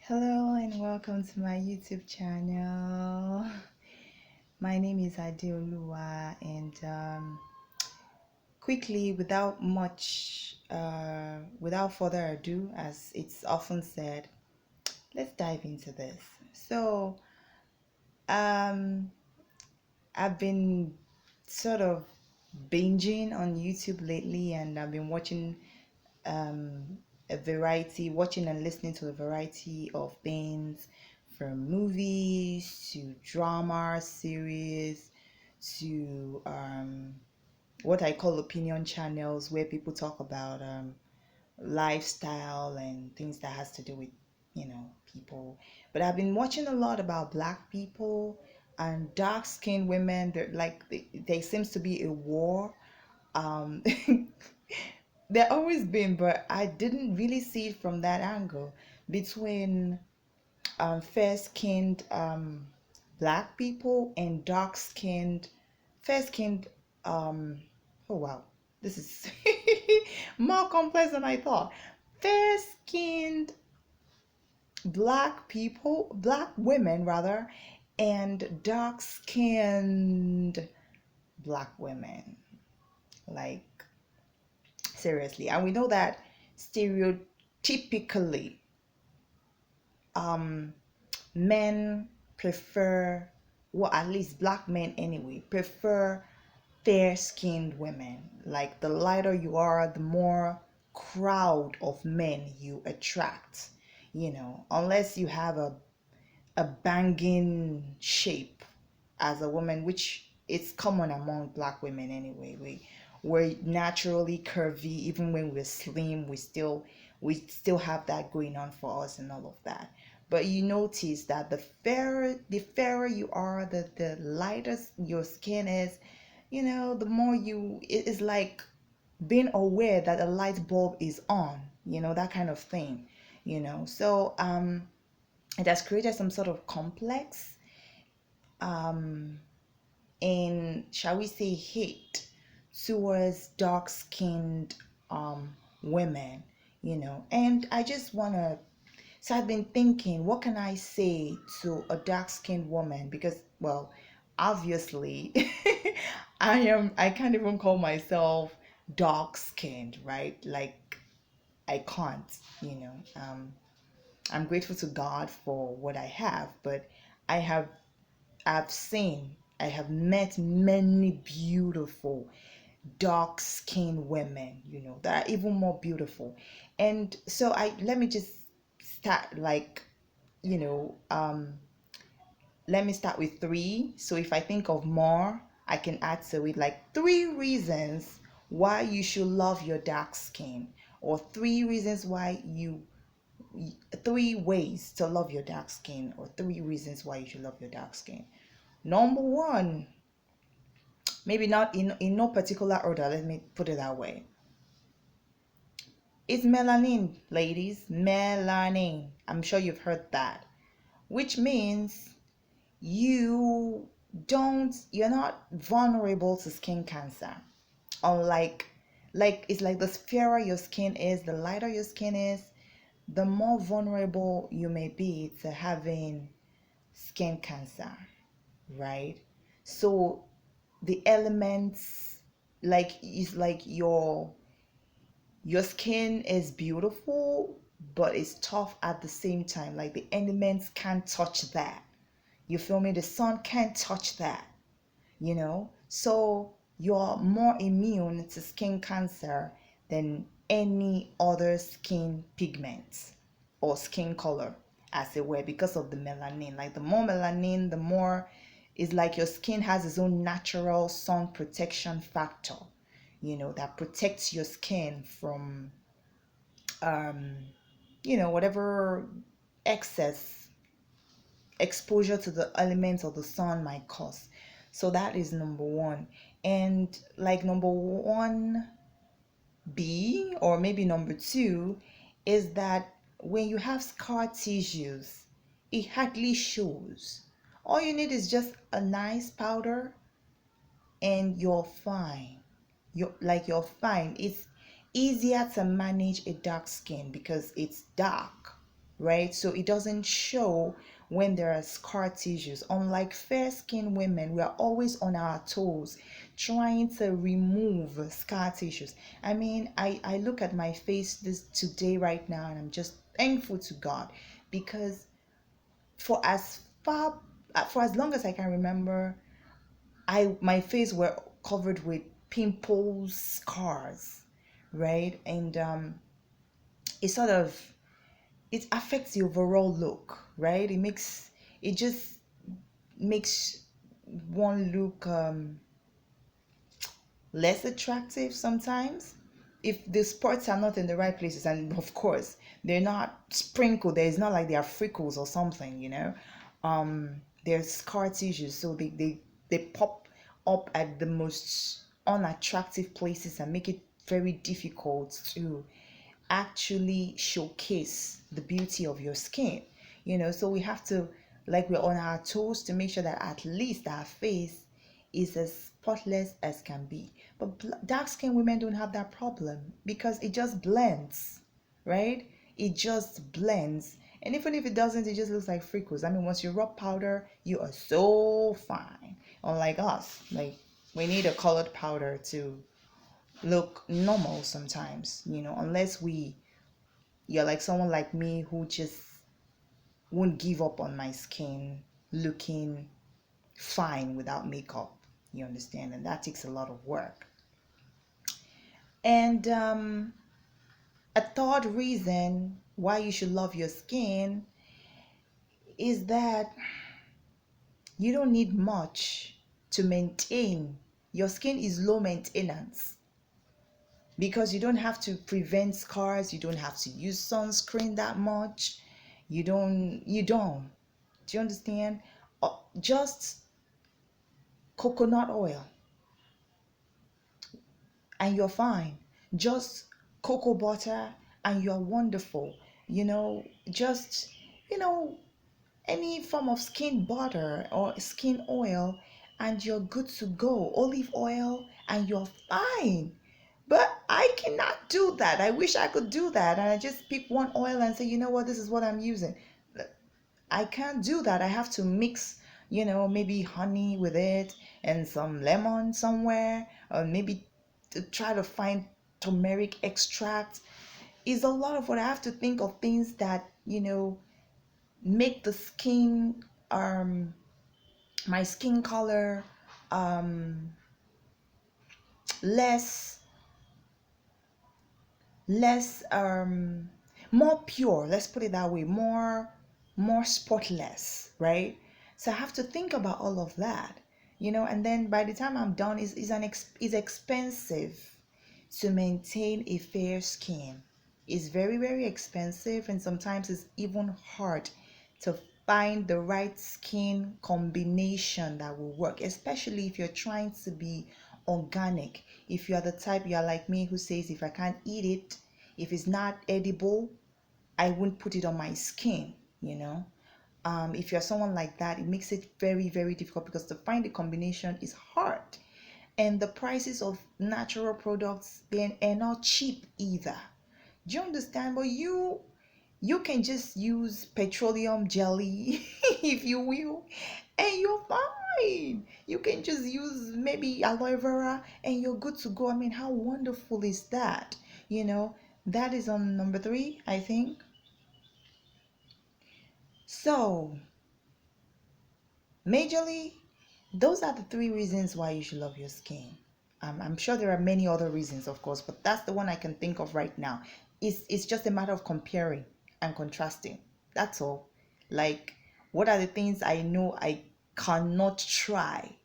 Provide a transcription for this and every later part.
Hello and welcome to my YouTube channel. My name is Ade-OLUWA and quickly, without further ado, as it's often said, let's dive into this. So, um, I've been sort of binging on YouTube lately, and I've been um, watching and listening to a variety of things from movies to drama series to what I call opinion channels where people talk about lifestyle and things that has to do with people. But I've been watching a lot about black people and dark skinned women. There seems to be a war. um There always been, but I didn't really see it from that angle between fair-skinned black people and dark-skinned, fair-skinned. Oh wow, this is more complex than I thought. Fair-skinned black women rather, and dark-skinned black women. Like seriously, and we know that stereotypically um men prefer, well, at least black men anyway, prefer fair skinned women. Like the lighter you are, the more crowd of men you attract, unless you have a banging shape as a woman, which is common among black women anyway. We're naturally curvy. Even when we're slim, we still have that going on for us and all of that. But you notice that the fairer you are, the lighter your skin is, the more it is like being aware that a light bulb is on, that kind of thing. So it has created some sort of complex um in, shall we say, hate towards dark skinned women. And I just want to, so I've been thinking, what can I say to a dark skinned woman? Because, well, obviously I can't even call myself dark skinned, right? Like, I can't. I'm grateful to God for what I have, but I have I've seen, I have met many beautiful dark skinned women, that are even more beautiful. And so let me just start, like, you know, um, let me start with three. So if I think of more, I can add to it, like three reasons why you should love your dark skin, or three reasons why you, three ways to love your dark skin, or three reasons why you should love your dark skin. Number one, maybe not in no particular order, let me put it that way. It's melanin, ladies. Melanin. I'm sure you've heard that. Which means you're not vulnerable to skin cancer. Unlike, it's like the fairer your skin is, the lighter your skin is, the more vulnerable you may be to having skin cancer, right? So the elements, like, it's like your skin is beautiful, but it's tough at the same time. Like the elements can't touch that. You feel me? The sun can't touch that, So you're more immune to skin cancer than any other skin pigment or skin color, as it were, because of the melanin. Like the more melanin, the more, it's like your skin has its own natural sun protection factor, that protects your skin from um, whatever excess exposure to the elements of the sun might cause. So that is number one. And like number one B, or maybe number two, is that when you have scar tissues, it hardly shows. All you need is just a nice powder and you're fine. You're fine. It's easier to manage a dark skin because it's dark. right? So it doesn't show when there are scar tissues. Unlike fair skinned women, we are always on our toes trying to remove scar tissues. I mean, I look at my face this today right now and I'm just thankful to God because for as far for as long as I can remember, I my face were covered with pimples, scars, right? And it sort of it affects the overall look, right? It just makes one look less attractive sometimes if the spots are not in the right places, and of course they're not sprinkled. There's not like they are freckles or something, there's scar tissues, so they pop up at the most unattractive places and make it very difficult to actually showcase the beauty of your skin. So we have to, like, we're on our toes to make sure that at least our face is as spotless as can be. But dark skinned women don't have that problem because it just blends, right? It just blends. And even if it doesn't, it just looks like freckles. I mean, once you rub powder, you are so fine. Unlike us, like, we need a colored powder to look normal sometimes, unless you're like someone like me who just won't give up on my skin looking fine without makeup. You understand? And that takes a lot of work. And a third reason why you should love your skin is that you don't need much to maintain. Your skin is low maintenance because you don't have to prevent scars, you don't have to use sunscreen that much. You don't. Do you understand? Just coconut oil and you're fine. Just cocoa butter and you're wonderful. Just, you know, any form of skin butter or skin oil and you're good to go. Olive oil and you're fine. But I cannot do that. I wish I could do that. And I just pick one oil and say, you know what, this is what I'm using. I can't do that. I have to mix, maybe honey with it and some lemon somewhere, or maybe to try to find turmeric extract. Is a lot of what I have to think of things that, make the skin, my skin color, um, less less more pure, let's put it that way, more spotless, right? So I have to think about all of that, and then by the time I'm done, is expensive to maintain a fair skin. It's very, very expensive, and sometimes it's even hard to find the right skin combination that will work, especially if you're trying to be organic. If you're the type, you're like me, who says if I can't eat it, if it's not edible, I won't put it on my skin, you know. If you're someone like that, it makes it very, very difficult because to find the combination is hard. And the prices of natural products then are not cheap either. Do you understand? But you can just use petroleum jelly if you will, and you're fine. You can just use maybe aloe vera and you're good to go. I mean, how wonderful is that? You know, that is on number three, I think. So, majorly, those are the three reasons why you should love your skin. I'm sure there are many other reasons, of course, but that's the one I can think of right now. It's just a matter of comparing and contrasting. That's all. Like, what are the things I know I cannot try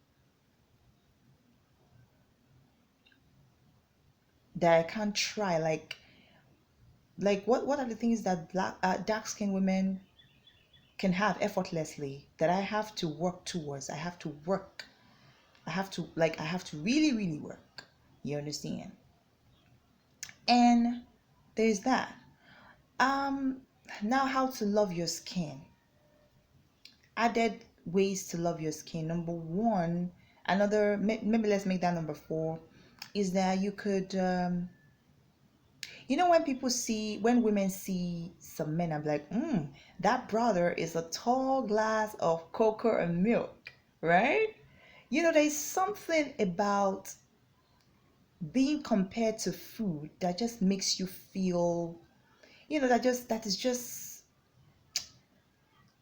that I can't try? Like what are the things that dark skinned women can have effortlessly that I have to work towards? I have to work. I have to really, really work. You understand? And there's that. Um, Now, how to love your skin. Added ways to love your skin. Number one, maybe let's make that number four, is that You know, when women see some men, I'm like, that brother is a tall glass of cocoa and milk, right? You know, there's something about being compared to food that just makes you feel, that is just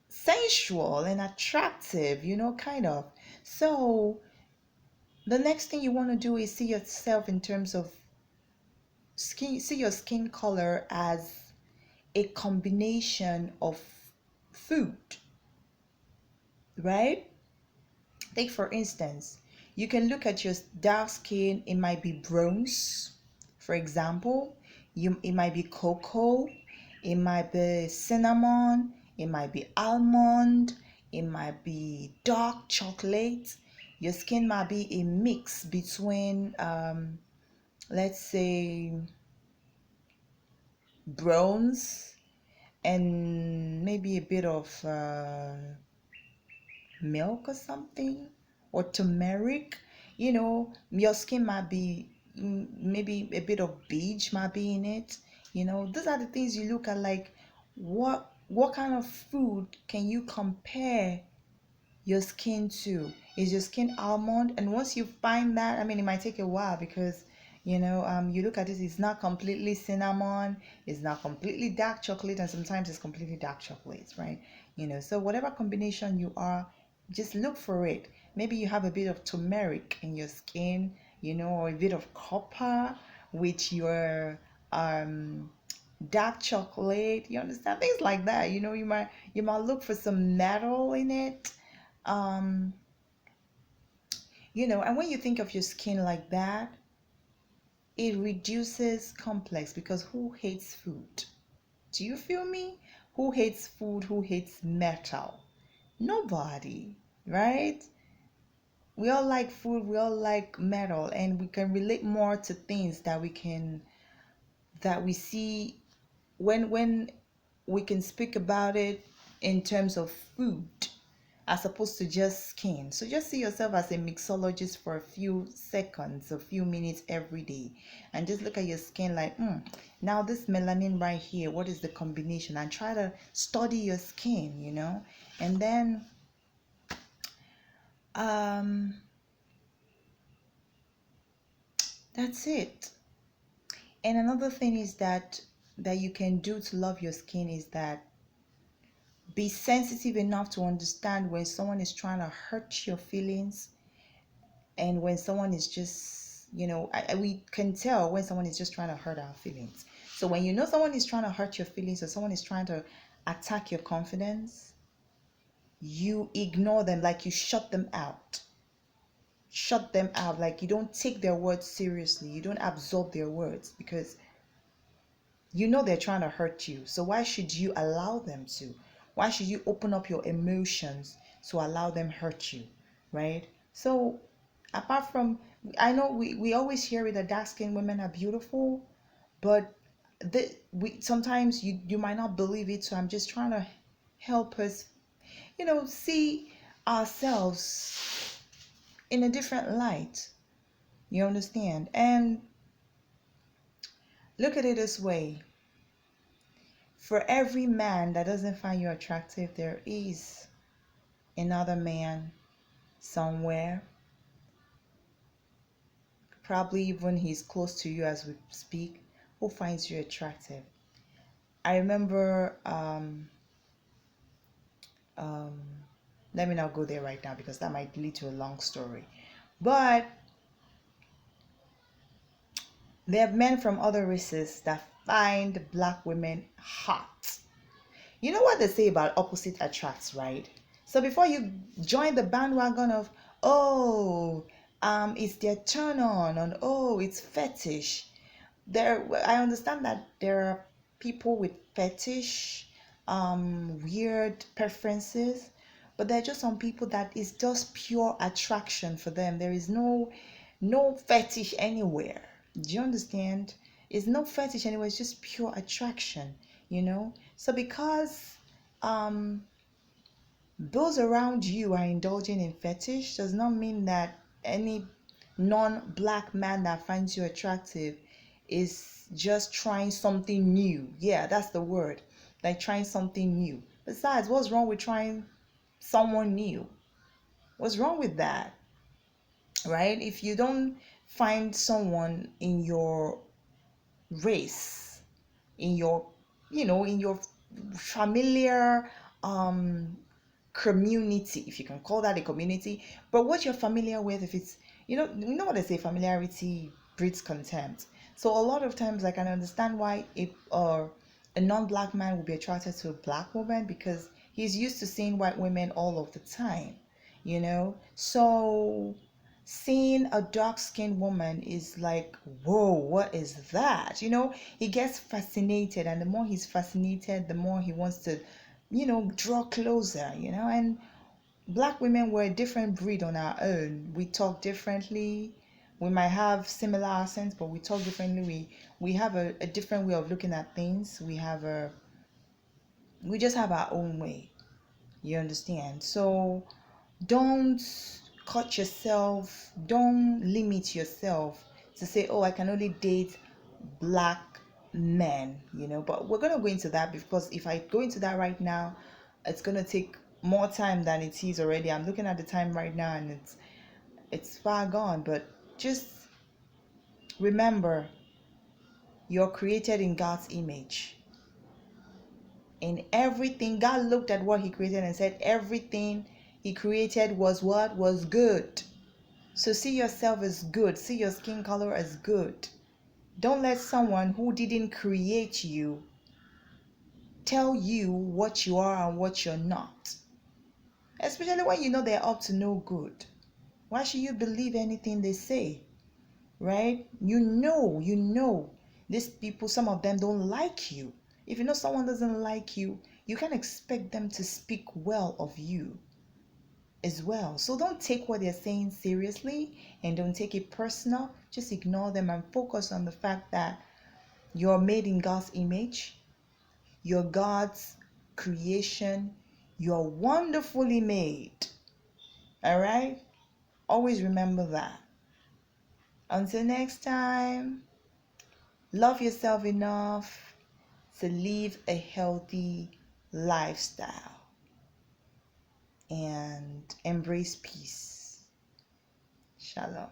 sensual and attractive, kind of. So the next thing you want to do is see yourself in terms of see your skin color as a combination of food, right? Take for instance, you can look at your dark skin, it might be bronze, for example. It might be cocoa, it might be cinnamon, it might be almond, it might be dark chocolate. Your skin might be a mix between let's say bronze and maybe a bit of milk or something, or turmeric. Your skin might be maybe a bit of beige might be in it. Those are the things you look at, like what kind of food can you compare your skin to? Is your skin almond? And once you find that, I mean, it might take a while because you look at it, it's not completely cinnamon, it's not completely dark chocolate, and sometimes it's completely dark chocolate, right? So whatever combination you are, just look for it. Maybe you have a bit of turmeric in your skin, or a bit of copper with your um dark chocolate. You understand, things like that. You might look for some metal in it. um and when you think of your skin like that, it reduces complex, because who hates food? Do you feel me? Who hates food? Who hates metal? Nobody, right? We all like food, we all like metal, and we can relate more to things that we see when we can speak about it in terms of food as opposed to just skin. So just see yourself as a mixologist for a few seconds, a few minutes every day, and just look at your skin like, now this melanin right here, what is the combination? And try to study your skin, and then um that's it. And another thing is that you can do to love your skin is that be sensitive enough to understand when someone is trying to hurt your feelings, and when someone is just, we can tell when someone is just trying to hurt our feelings. So when someone is trying to hurt your feelings, or someone is trying to attack your confidence, you ignore them, like you shut them out. Shut them out, like you don't take their words seriously. You don't absorb their words, because they're trying to hurt you. So why should you allow them to? Why should you open up your emotions to allow them hurt you, right? So apart from, I know we always hear it that dark skinned women are beautiful, but we sometimes you might not believe it. So I'm just trying to help us, see ourselves in a different light. You understand? And look at it this way. For every man that doesn't find you attractive, there is another man somewhere, probably even he's close to you as we speak, who finds you attractive. I remember, um, let me not go there right now because that might lead to a long story. But there are men from other races that find black women hot. You know what they say about opposite attracts, right? So before you join the bandwagon of, oh, it's their turn on, oh, it's fetish. I understand that there are people with fetish, weird preferences, but there are just some people that is just pure attraction for them. There is no fetish anywhere. Do you understand? It's no fetish anywhere. It's just pure attraction. So because um those around you are indulging in fetish, does not mean that any non-black man that finds you attractive is just trying something new. Yeah, that's the word. Like trying something new. Besides, what's wrong with trying someone new? What's wrong with that? Right? If you don't find someone in your race, in your, in your familiar um community, if you can call that a community, but what you're familiar with, if it's, you know what they say, familiarity breeds contempt. So a lot of times I can understand why a non-black man would be attracted to a black woman, because he's used to seeing white women all of the time, so seeing a dark-skinned woman is like, whoa, what is that? He gets fascinated, and the more he's fascinated, the more he wants to, draw closer, and black women were a different breed on our own. We talk differently. We might have similar accents, but we talk differently. We have a different way of looking at things. We just have our own way. You understand? So don't cut yourself, don't limit yourself to say, oh, I can only date black men, but we're going to go into that, because if I go into that right now, it's going to take more time than it is already. I'm looking at the time right now, and it's far gone. But just remember, you're created in God's image. In everything, God looked at what he created and said everything he created was what? Was good. So see yourself as good. See your skin color as good. Don't let someone who didn't create you tell you what you are and what you're not. Especially when you know they're up to no good. Why should you believe anything they say? Right? You know, these people, some of them don't like you. If you know someone doesn't like you, you can't expect them to speak well of you as well. So don't take what they're saying seriously, and don't take it personal. Just ignore them and focus on the fact that you're made in God's image. You're God's creation. You're wonderfully made. All right? Always remember that. Until next time, love yourself enough to live a healthy lifestyle and embrace peace. Shalom.